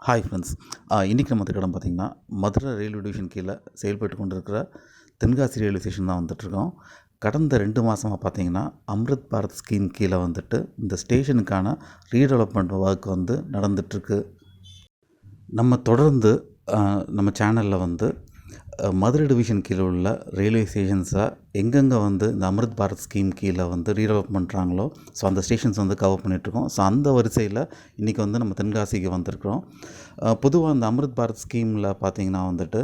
Hi friends. இன்றைக்கி நம்ம இடம் பார்த்திங்கன்னா மதுரை ரயில்வே டிவிஷன் கீழே செயல்பட்டு கொண்டிருக்கிற தென்காசி ரயில்வே ஸ்டேஷன் தான் வந்துட்டுருக்கோம். கடந்த 2 மாதமாக பார்த்திங்கன்னா அம்ருத் பாரத் ஸ்கீம் கீழே வந்துட்டு இந்த ஸ்டேஷனுக்கான ரீடெவலப்மெண்ட் ஒர்க் வந்து நடந்துகிட்ருக்கு. நம்ம தொடர்ந்து நம்ம சேனலில் வந்து மதுரை டிவிஷன் கீழே உள்ள ரயில்வே ஸ்டேஷன்ஸை எங்கெங்கே வந்து இந்த அம்ருத் பாரத் ஸ்கீம் கீழே வந்து ரீடெவலப் பண்ணுறாங்களோ ஸோ அந்த ஸ்டேஷன்ஸ் வந்து கவர் பண்ணிகிட்ருக்கோம். ஸோ அந்த வரிசையில் இன்றைக்கி வந்து நம்ம தென்காசிக்கு வந்திருக்கிறோம். பொதுவாக இந்த அம்ருத் பாரத் ஸ்கீமில் பார்த்திங்கன்னா வந்துட்டு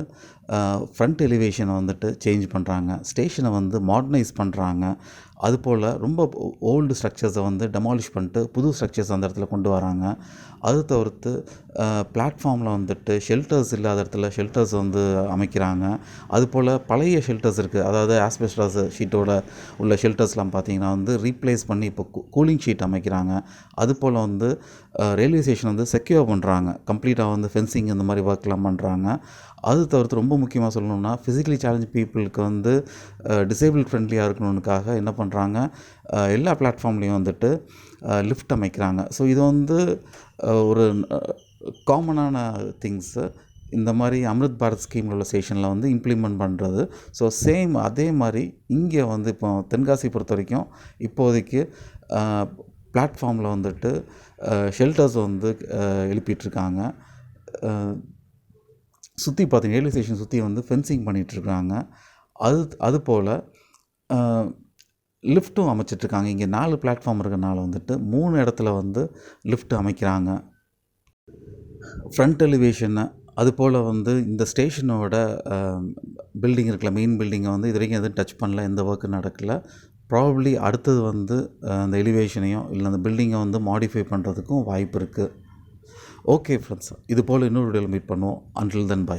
ஃப்ரண்ட் எலிவேஷனை வந்துட்டு சேஞ்ச் பண்ணுறாங்க, ஸ்டேஷனை வந்து மாடர்னைஸ் பண்ணுறாங்க. அதுபோல் ரொம்ப ஓல்டு ஸ்ட்ரக்சர்ஸை வந்து டெமாலிஷ் பண்ணிட்டு புது ஸ்ட்ரக்சர்ஸ் அந்த இடத்துல கொண்டு வராங்க. அது தவிர்த்து பிளாட்ஃபார்மில் வந்துட்டு ஷெல்டர்ஸ் இல்லாத இடத்துல ஷெல்டர்ஸ் வந்து அமைக்கிறாங்க. அதுபோல் பழைய ஷெல்டர்ஸ் இருக்குது, அதாவது ஆஸ்பெஸ்டாஸ் ஷீட்டோட உள்ள ஷெல்டர்ஸ்லாம் பார்த்திங்கன்னா வந்து ரீப்ளேஸ் பண்ணி இப்போ கூலிங் ஷீட் அமைக்கிறாங்க. அதுபோல் வந்து ரயில்வே ஸ்டேஷன் வந்து செக்யூர் பண்ணுறாங்க, கம்ப்ளீட்டாக வந்து ஃபென்சிங் இந்த மாதிரி ஒர்க்லாம் பண்ணுறாங்க. அது தவிர்த்து ரொம்ப முக்கியமாக சொல்லணும்னா ஃபிசிக்கலி சேலஞ்ச் பீப்புளுக்கு வந்து டிசேபிள் ஃப்ரெண்ட்லியாக இருக்கணுனுக்காக என்ன பண்ணுறாங்க, எல்லா பிளாட்ஃபார்ம்லேயும் வந்துட்டு லிஃப்ட் அமைக்கிறாங்க. ஸோ இது வந்து ஒரு காமனான திங்ஸு இந்த மாதிரி அம்ருத் பாரத் ஸ்கீமில் உள்ள ஸ்டேஷனில் வந்து இம்ப்ளிமெண்ட் பண்ணுறது. ஸோ சேம் அதே மாதிரி இங்கே வந்து இப்போ தென்காசி பொறுத்த வரைக்கும் இப்போதைக்கு பிளாட்ஃபார்மில் வந்துட்டு ஷெல்டர்ஸ் வந்து எழுப்பிட்டுருக்காங்க. சுற்றி பார்த்தீங்கன்னா ரயில்வே ஸ்டேஷன் சுற்றி வந்து ஃபென்சிங் பண்ணிகிட்ருக்காங்க. அதுபோல் லிஃப்ட்டும் அமைச்சிட்ருக்காங்க. இங்கே 4 பிளாட்ஃபார்ம் இருக்கிறனால வந்துட்டு 3 இடத்துல வந்து லிஃப்ட் அமைக்கிறாங்க. ஃப்ரண்ட் எலிவேஷனை அதுபோல் வந்து இந்த ஸ்டேஷனோட பில்டிங் இருக்குல்ல, மெயின் பில்டிங்கை வந்து இது வரைக்கும் எதுவும் டச் பண்ணல, எந்த ஒர்க்கும் நடக்கலை. ப்ராபப்ளி அடுத்தது வந்து அந்த எலிவேஷனையும் இல்லை அந்த பில்டிங்கை வந்து மாடிஃபை பண்ணுறதுக்கும் வாய்ப்பு இருக்குது. ஓகே ஃப்ரெண்ட்ஸ், இது போல் இன்னொரு வீடியோவில் மீட் பண்ணுவோம். Until then by.